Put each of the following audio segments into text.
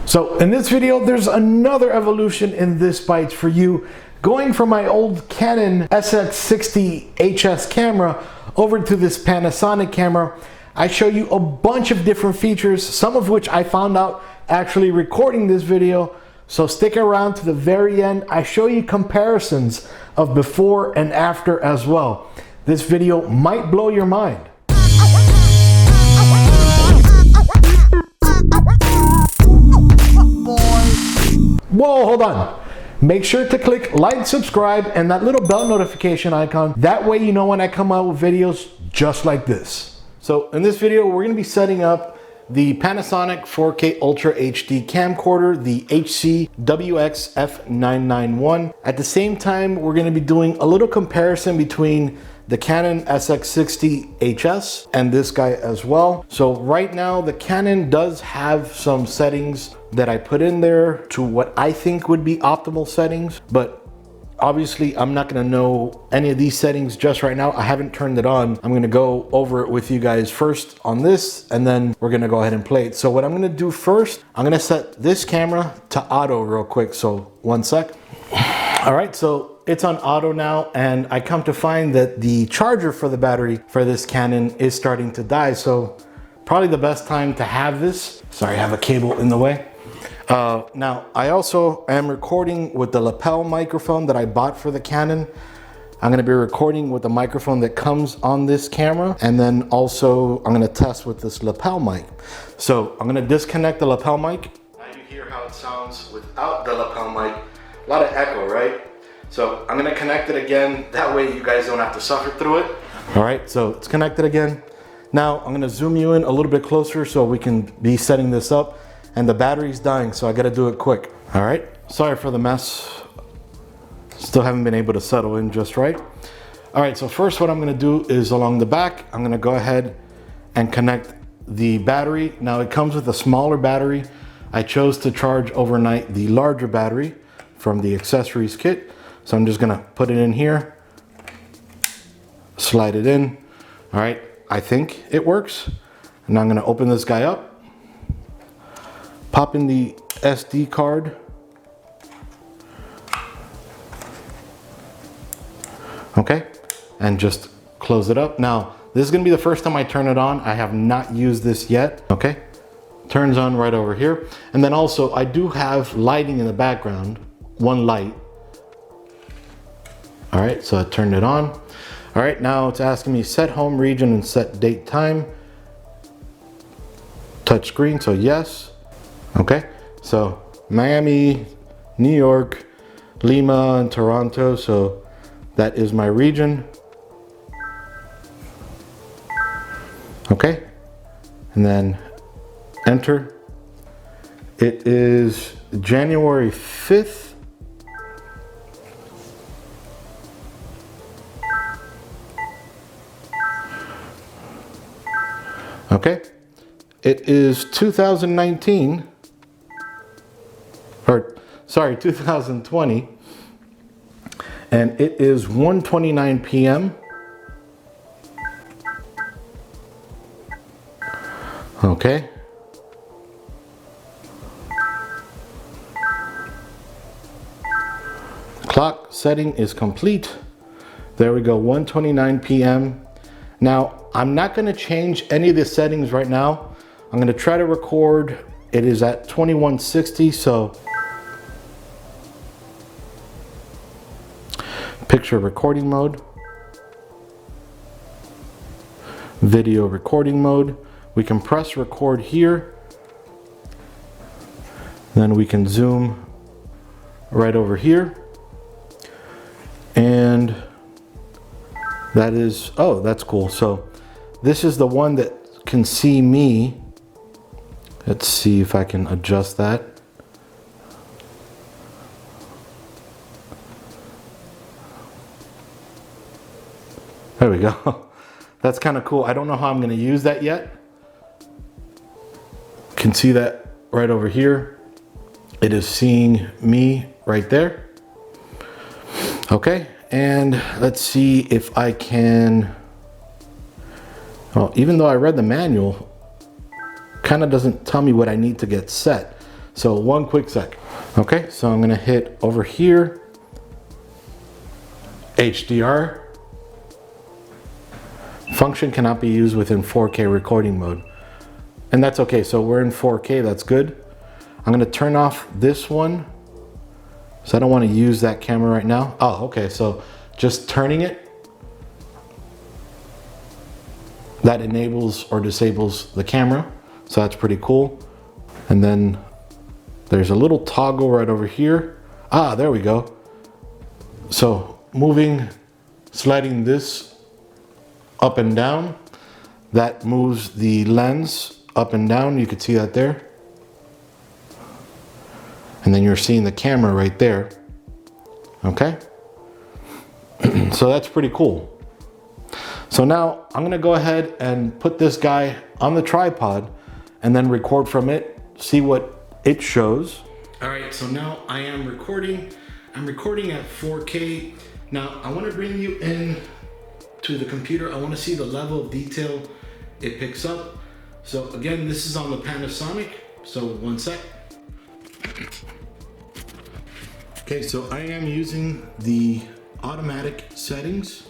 So in this video, there's another evolution in This Bytes For You, going from my old Canon SX60 HS camera over to this Panasonic camera. I show you a bunch of different features, some of which I found out actually recording this video. So stick around to the very end. I show you comparisons of before and after as well. This video might blow your mind. Whoa, hold on. Make sure to click like, subscribe, and that little bell notification icon. That way you know when I come out with videos just like this. So in this video, we're gonna be setting up the Panasonic 4K Ultra HD camcorder, the HC WXF991. At the same time, we're gonna be doing a little comparison between the Canon SX60 HS and this guy as well. So right now, the Canon does have some settings that I put in there to what I think would be optimal settings, but obviously I'm not gonna know any of these settings just right now. I haven't turned it on. I'm gonna go over it with you guys first on this, and then we're gonna go ahead and play it. So what I'm gonna do first, I'm gonna set this camera to auto real quick. So one sec. All right, so it's on auto now, and I come to find that the charger for the battery for this Canon is starting to die. So probably the best time to have this. Sorry, I have a cable in the way. Now, I also am recording with the lapel microphone that I bought for the Canon. I'm gonna be recording with the microphone that comes on this camera, and then also I'm gonna test with this lapel mic. So I'm gonna disconnect the lapel mic. Now you hear how it sounds without the lapel mic. A lot of echo, right? So I'm gonna connect it again. That way you guys don't have to suffer through it. All right, so it's connected again. Now I'm gonna zoom you in a little bit closer so we can be setting this up. And the battery's dying, so I gotta do it quick. All right, sorry for the mess. Still haven't been able to settle in just right. All right, so first what I'm gonna do is along the back, I'm gonna go ahead and connect the battery. Now it comes with a smaller battery. I chose to charge overnight the larger battery from the accessories kit. So I'm just gonna put it in here, slide it in. All right, I think it works. And I'm gonna open this guy up. Pop in the SD card. Okay, and just close it up. Now, this is gonna be the first time I turn it on. I have not used this yet, okay? Turns on right over here. And then also, I do have lighting in the background, one light. All right, so I turned it on. All right, now it's asking me set home region and set date time. Touch screen, so yes. Okay, so Miami, New York, Lima, and Toronto. So that is my region. Okay, and then enter. It is January 5th. Okay, it is 2019. Or sorry, 2020, and it is 1:29 p.m. Okay. Clock setting is complete. There we go, 1:29 p.m. Now, I'm not gonna change any of the settings right now. I'm gonna try to record. It is at 2160, so picture recording mode, video recording mode. We can press record here. Then we can zoom right over here. And that is, oh, that's cool. So this is the one that can see me. Let's see if I can adjust that. There we go. That's kind of cool. I don't know how I'm going to use that yet. Can see that right over here. It is seeing me right there. Okay, and let's see if I can, well, even though I read the manual, kind of doesn't tell me what I need to get set. So one quick sec. Okay, so I'm gonna hit over here, HDR. Function cannot be used within 4K recording mode. And that's okay, so we're in 4K, that's good. I'm gonna turn off this one. So I don't wanna use that camera right now. Oh, okay, so just turning it, that enables or disables the camera. So that's pretty cool. And then there's a little toggle right over here. Ah, there we go. So sliding this up and down, that moves the lens up and down. You could see that there. And then you're seeing the camera right there. Okay. So that's pretty cool. So now I'm gonna go ahead and put this guy on the tripod and then record from it, see what it shows. All right, so now I am recording. I'm recording at 4K. Now I wanna bring you in to the computer. I wanna see the level of detail it picks up. So again, this is on the Panasonic. So one sec. Okay, so I am using the automatic settings.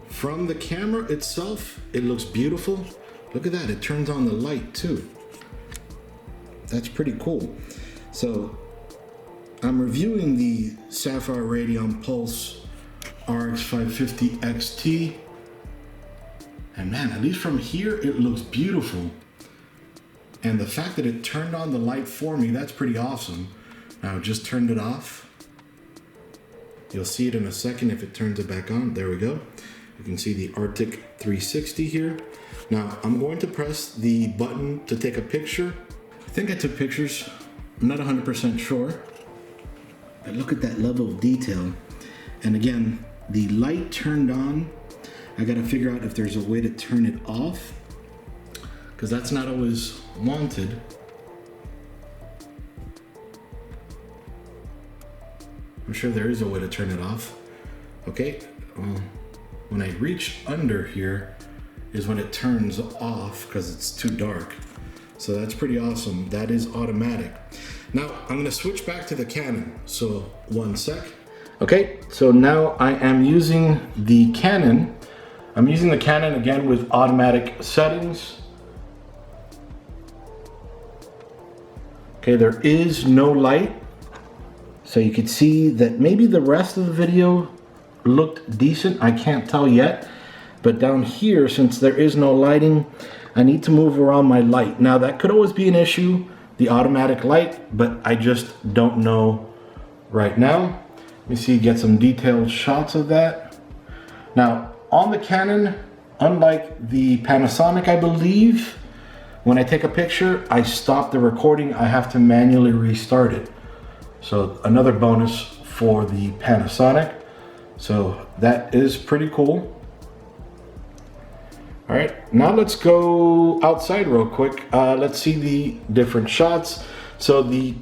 From the camera itself, it looks beautiful. Look at that, it turns on the light too. That's pretty cool. So I'm reviewing the Sapphire Radeon Pulse RX 550 XT. And man, at least from here, it looks beautiful. And the fact that it turned on the light for me, that's pretty awesome. Now I just turned it off. You'll see it in a second if it turns it back on. There we go. You can see the Arctic 360 here. Now I'm going to press the button to take a picture. I think I took pictures. I'm not 100% sure. But look at that level of detail. And again, the light turned on. I gotta figure out if there's a way to turn it off, because that's not always wanted. I'm sure there is a way to turn it off. Okay, when I reach under here is when it turns off because it's too dark. So that's pretty awesome. That is automatic. Now I'm gonna switch back to the Canon. So one sec. Okay, so now I am using the Canon. I'm using the Canon again with automatic settings. Okay, there is no light. So you could see that maybe the rest of the video looked decent. I can't tell yet. But down here, since there is no lighting, I need to move around my light. Now that could always be an issue, the automatic light, but I just don't know right now. Let me see, get some detailed shots of that. Now on the Canon, unlike the Panasonic, I believe, when I take a picture, I stop the recording. I have to manually restart it. So another bonus for the Panasonic. So that is pretty cool. All right, now let's go outside real quick. Let's see the different shots. So the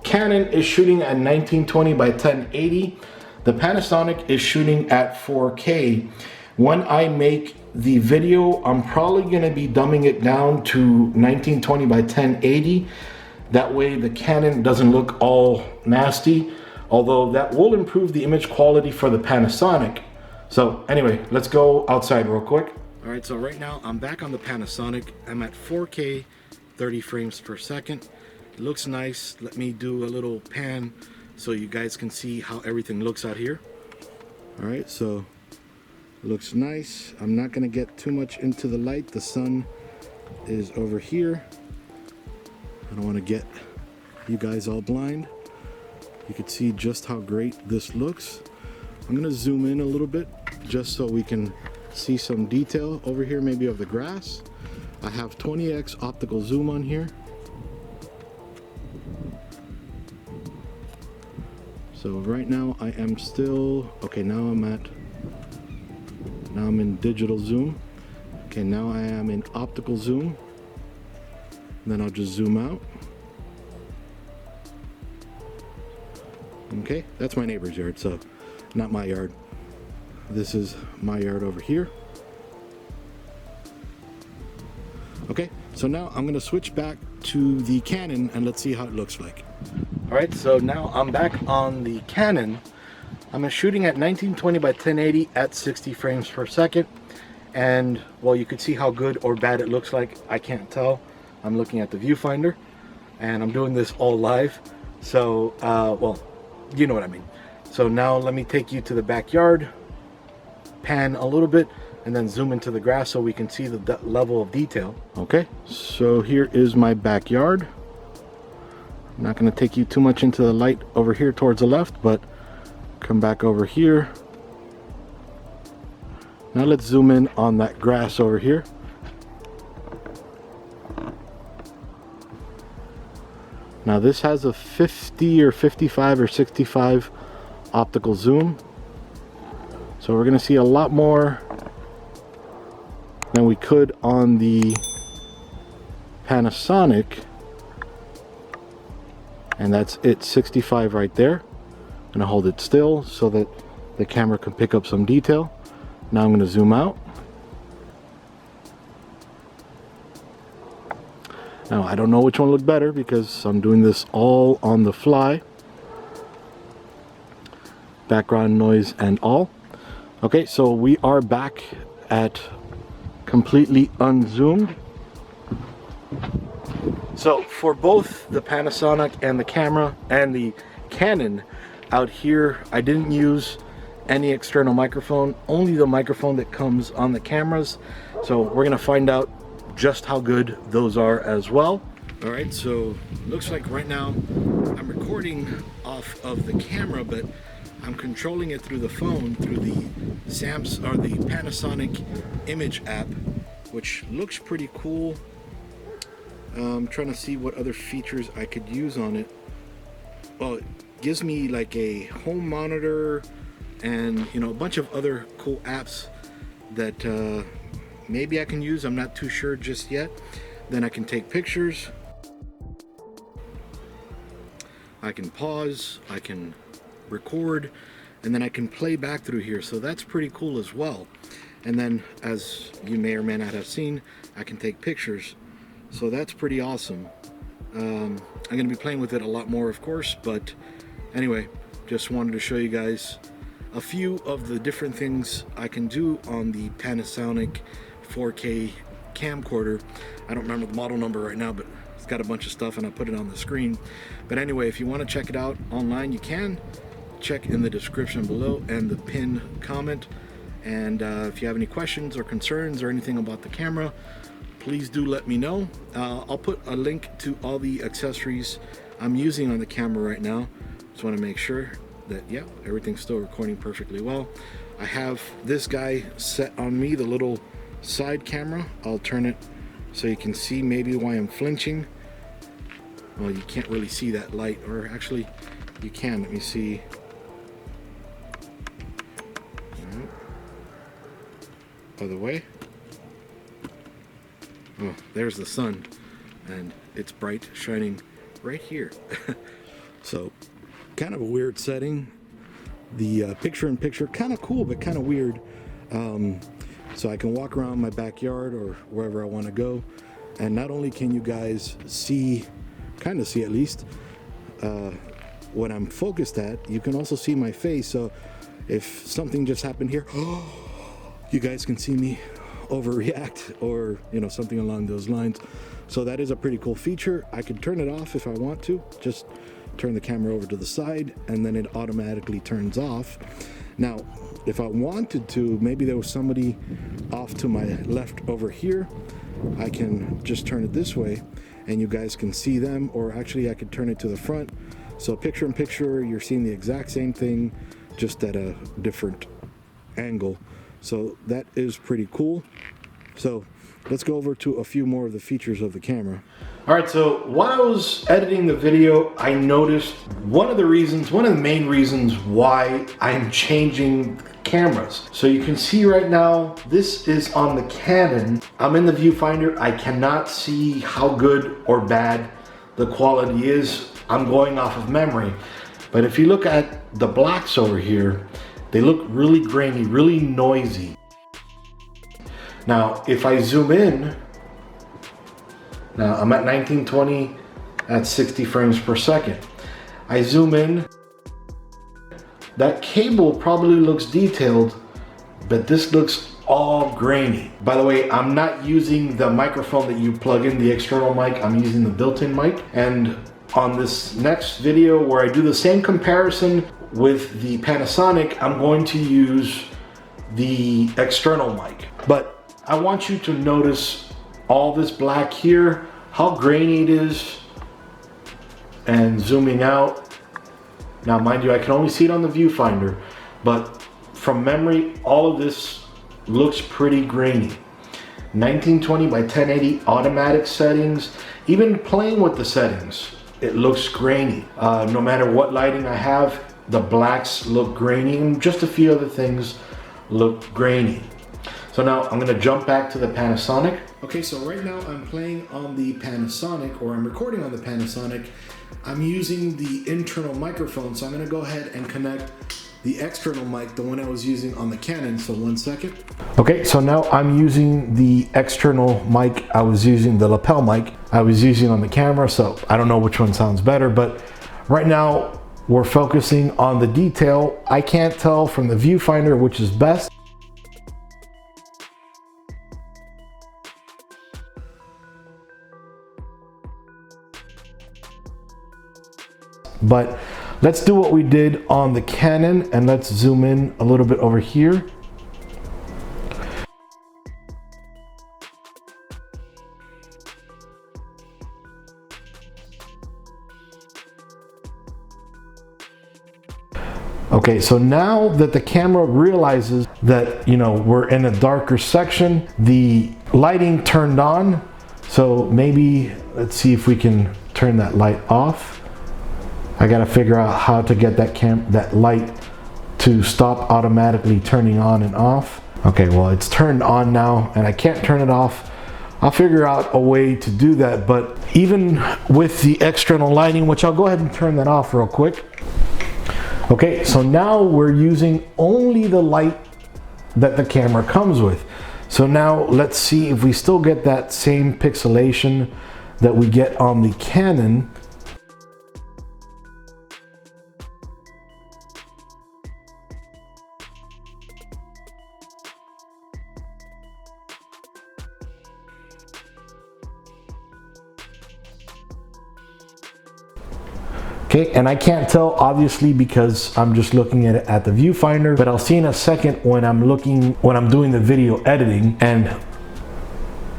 Canon is shooting at 1920 by 1080. The Panasonic is shooting at 4K. When I make the video, I'm probably gonna be dumbing it down to 1920 by 1080. That way the Canon doesn't look all nasty, although that will improve the image quality for the Panasonic. So anyway, let's go outside real quick. All right, so right now I'm back on the Panasonic. I'm at 4K, 30 frames per second. It looks nice. Let me do a little pan so you guys can see how everything looks out here. All right, so it looks nice. I'm not gonna get too much into the light. The sun is over here. I don't want to get you guys all blind. You can see just how great this looks. I'm gonna zoom in a little bit just so we can see some detail over here, maybe of the grass. I have 20x optical zoom on here. So right now I am still, okay, now I'm in digital zoom. Okay, now I am in optical zoom. Then I'll just zoom out. Okay, that's my neighbor's yard, so not my yard. This is my yard over here. Okay, so now I'm gonna switch back to the Canon and let's see how it looks like. All right, so now I'm back on the Canon. I'm shooting at 1920 by 1080 at 60 frames per second. And well, you can see how good or bad it looks like. I can't tell. I'm looking at the viewfinder and I'm doing this all live. So, well, you know what I mean. So now let me take you to the backyard, pan a little bit, and then zoom into the grass so we can see the level of detail. Okay, so here is my backyard. I'm not going to take you too much into the light over here towards the left, but come back over here. Now let's zoom in on that grass over here. Now this has a 50 or 55 or 65 optical zoom. So we're going to see a lot more than we could on the Panasonic. And that's it, 65 right there. I'm going to hold it still so that the camera can pick up some detail. Now I'm going to zoom out. Now I don't know which one looked better because I'm doing this all on the fly. Background noise and all. Okay, so we are back at completely unzoomed. So for both the Panasonic and the camera and the Canon out here, I didn't use any external microphone, only the microphone that comes on the cameras. So we're gonna find out just how good those are as well. All right, so looks like right now I'm recording off of the camera, but I'm controlling it through the phone, through the Panasonic Image App, which looks pretty cool. I'm trying to see what other features I could use on it. Well, it gives me like a home monitor and, you know, a bunch of other cool apps that maybe I can use. I'm not too sure just yet. Then I can take pictures. I can pause, I can record, and then I can play back through here. So that's pretty cool as well. And then, as you may or may not have seen, I can take pictures. So that's pretty awesome. I'm going to be playing with it a lot more, of course, but anyway, just wanted to show you guys a few of the different things I can do on the Panasonic 4K camcorder. I don't remember the model number right now, but it's got a bunch of stuff and I put it on the screen. But anyway, if you want to check it out online, you can. Check in the description below and the pinned comment. And if you have any questions or concerns or anything about the camera, please do let me know. I'll put a link to all the accessories I'm using on the camera right now. Just want to make sure that, yeah, everything's still recording perfectly well. I have this guy set on me, the little side camera. I'll turn it so you can see maybe why I'm flinching. Well, you can't really see that light, or actually you can. Let me see. Other way. Oh, there's the sun, and it's bright, shining right here. So, kind of a weird setting. The picture-in-picture, kind of cool, but kind of weird. So I can walk around my backyard or wherever I want to go, and not only can you guys see, kind of see at least, what I'm focused at, you can also see my face. So if something just happened here, you guys can see me overreact, or you know, something along those lines. So that is a pretty cool feature. I can turn it off if I want to. Just turn the camera over to the side and then it automatically turns off. Now if I wanted to, maybe there was somebody off to my left over here, I can just turn it this way and you guys can see them, or actually I could turn it to the front. So picture in picture, you're seeing the exact same thing, just at a different angle. So that is pretty cool. So let's go over to a few more of the features of the camera. All right, so while I was editing the video, I noticed one of the main reasons why I'm changing cameras. So you can see right now, this is on the Canon. I'm in the viewfinder. I cannot see how good or bad the quality is. I'm going off of memory. But if you look at the blacks over here, they look really grainy, really noisy. Now, if I zoom in, Now I'm at 1920 at 60 frames per second. I zoom in. That cable probably looks detailed, but this looks all grainy. By the way, I'm not using the microphone that you plug in, the external mic. I'm using the built-in mic. And on this next video where I do the same comparison with the Panasonic, I'm going to use the external mic. But I want you to notice all this black here, how grainy it is, and zooming out. Now, mind you, I can only see it on the viewfinder, but from memory, all of this looks pretty grainy. 1920 by 1080 automatic settings, even playing with the settings, it looks grainy. No matter what lighting I have, the blacks look grainy, and just a few other things look grainy. So now I'm gonna jump back to the Panasonic. Okay, so right now I'm playing on the Panasonic, or I'm recording on the Panasonic. I'm using the internal microphone, so I'm gonna go ahead and connect the external mic, the one I was using on the Canon, so 1 second. Okay, so now I'm using the external mic. I was using the lapel mic I was using on the camera, so I don't know which one sounds better, but right now we're focusing on the detail. I can't tell from the viewfinder which is best. But let's do what we did on the Canon, and let's zoom in a little bit over here. Okay, so now that the camera realizes that, you know, we're in a darker section, the lighting turned on. So maybe let's see if we can turn that light off. I gotta figure out how to get that light to stop automatically turning on and off. Okay, well, it's turned on now and I can't turn it off. I'll figure out a way to do that, but even with the external lighting, which I'll go ahead and turn that off real quick. Okay, so now we're using only the light that the camera comes with. So now let's see if we still get that same pixelation that we get on the Canon. Okay, and I can't tell obviously because I'm just looking at it at the viewfinder, but I'll see in a second when I'm doing the video editing and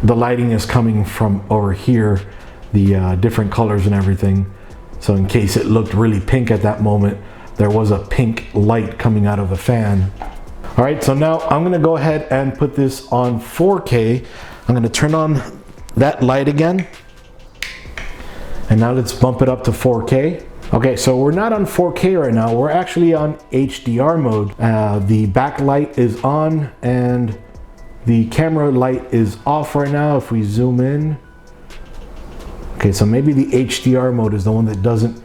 the lighting is coming from over here, the different colors and everything. So in case it looked really pink at that moment, there was a pink light coming out of the fan. All right, so now I'm gonna go ahead and put this on 4K. I'm gonna turn on that light again. And now let's bump it up to 4K. Okay, so we're not on 4K right now. We're actually on HDR mode. The backlight is on and the camera light is off right now if we zoom in. Okay, so maybe the HDR mode is the one that doesn't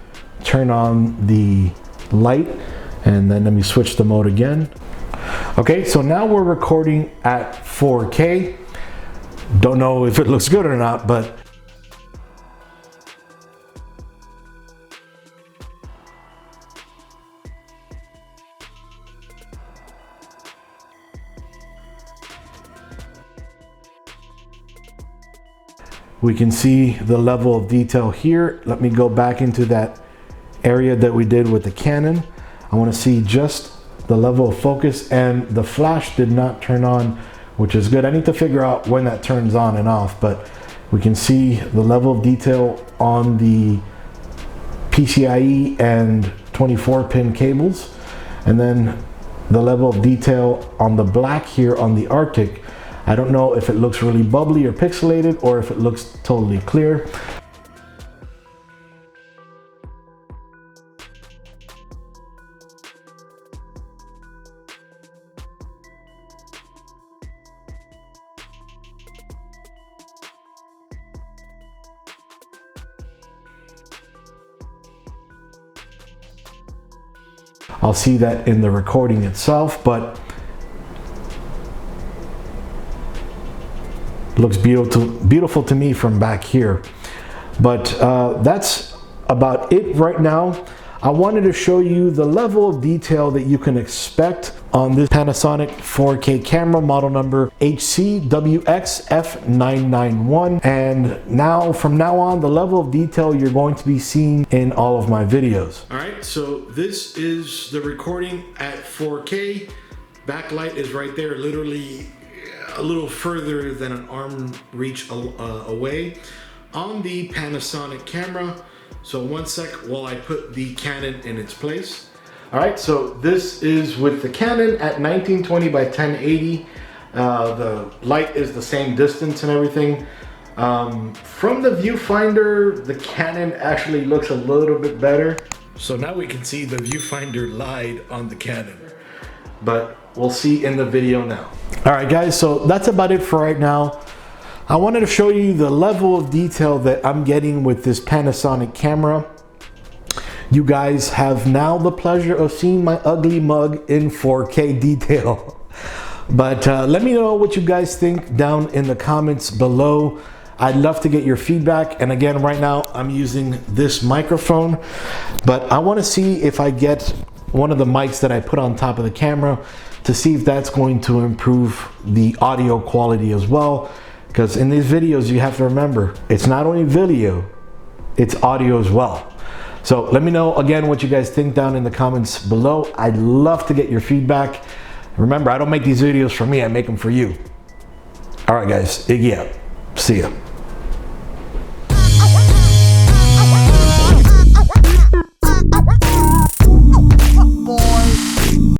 turn on the light. And then let me switch the mode again. Okay, so now we're recording at 4K. Don't know if it looks good or not, but we can see the level of detail here. Let me go back into that area that we did with the Canon. I want to see just the level of focus, and the flash did not turn on, which is good. I need to figure out when that turns on and off, but we can see the level of detail on the PCIe and 24-pin cables, and then the level of detail on the black here on the Arctic. I don't know if it looks really bubbly or pixelated or if it looks totally clear. I'll see that in the recording itself, but Looks beautiful to me from back here. But that's about it right now. I wanted to show you the level of detail that you can expect on this Panasonic 4K camera, model number HC WXF991. And now, from now on, the level of detail you're going to be seeing in all of my videos. All right, so this is the recording at 4K. Backlight is right there, literally a little further than an arm reach away on the Panasonic camera. So one sec while I put the Canon in its place. All right, so this is with the Canon at 1920 by 1080. The light is the same distance and everything. From the viewfinder, the Canon actually looks a little bit better. So now we can see the viewfinder lied on the Canon, but we'll see in the video now. All right, guys, so that's about it for right now. I wanted to show you the level of detail that I'm getting with this Panasonic camera. You guys have now the pleasure of seeing my ugly mug in 4K detail. But let me know what you guys think down in the comments below. I'd love to get your feedback. And again, right now I'm using this microphone, but I want to see if I get one of the mics that I put on top of the camera to see if that's going to improve the audio quality as well. Because in these videos, you have to remember, it's not only video, it's audio as well. So let me know again what you guys think down in the comments below. I'd love to get your feedback. Remember, I don't make these videos for me, I make them for you. All right, guys, Iggy out. See ya.